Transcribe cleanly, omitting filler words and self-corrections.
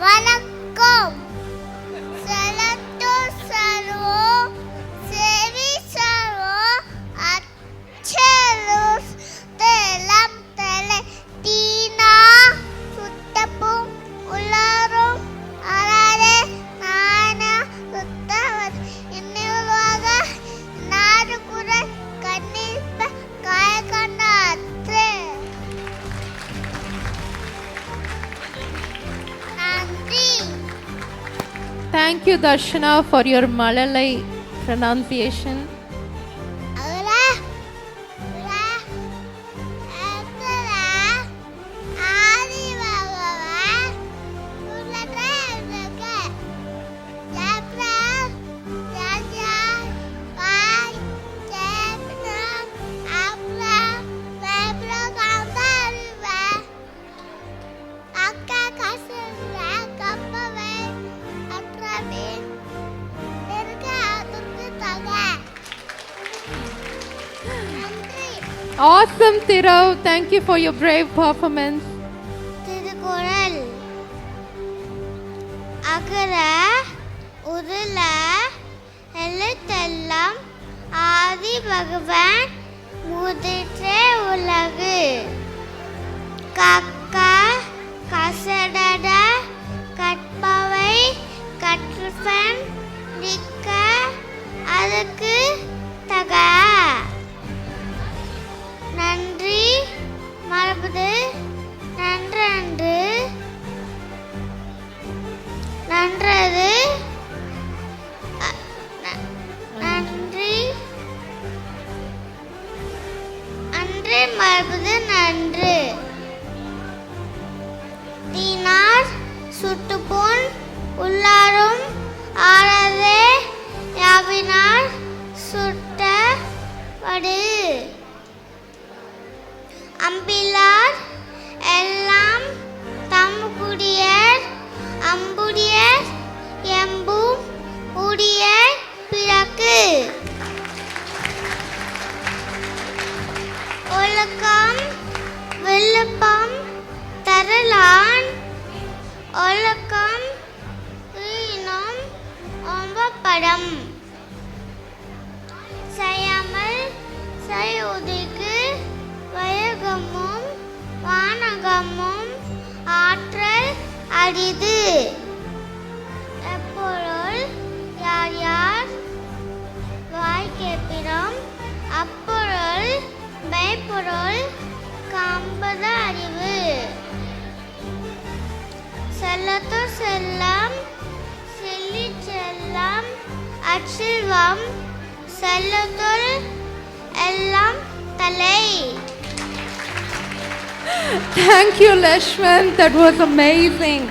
வணக்கம். செலத்தோ சர்வோ செவி சர்வோ அச்சலோஸ் தெலம் தெலே தீனா சுத்தப்பும் உலரும் அராதே நானா சுத்தவர் இன்னுவாக நாடு குரல் கண்ணிப்ப காயக்கண்ணாற்று. நன்றி. Thank you, Darshana, for your Malalai pronunciation. Akhara உலா அக்கரா ஆதி பகவான் உலகே உலகே ஜப்ரா ஜாஜா பாய் ஜெப்னா அப்ரா வெப்ரா காம்பாருவா அக்கா காசுவா கப்பவே அக்ரவே தெருக்கா துர்க்கு தகா. நன்றி. Awesome, Thirav. Thank you for your brave performance. Thirukkural. அகர உருள எழுத்தெல்லாம் ஆதி பகவான் முதற்றே உலகு. கக்கா கசடட கற்பவை கற்றவன் நிற்க அதுக்கு தக. நன்றி மரபுது நன்றன்று நன்றது நன்றி அன்று மரபுது நன்று. தீனார் சுட்டுப்புண் உள்ளாரும் ஆறதே யாவினார் சுட்ட வடு. அம்பிலார் எல்லாம் தம்குடியர் அம்புடியர் எம்பும் உடைய பிறக்கு. ஒழுக்கம் விழுப்பம் தரலான் ஒழுக்கம் ஈனம் ஒம்பப்படம். செய்யாமல் செய்யுதிக்கு வயகமும் வானகமும் ஆற்றல் அரிது. எப்பொருள் யார் யார் வாய் கேட்பினும் அப்பொருள் மெய்ப்பொருள் காண்பது அறிவு. செல்லத்தோ செல்லம் செல்லி செல்லம் அச்செல்வம் செல்லத்தோல் எல்லாம் தலை. Thank you, Lashman. That was amazing.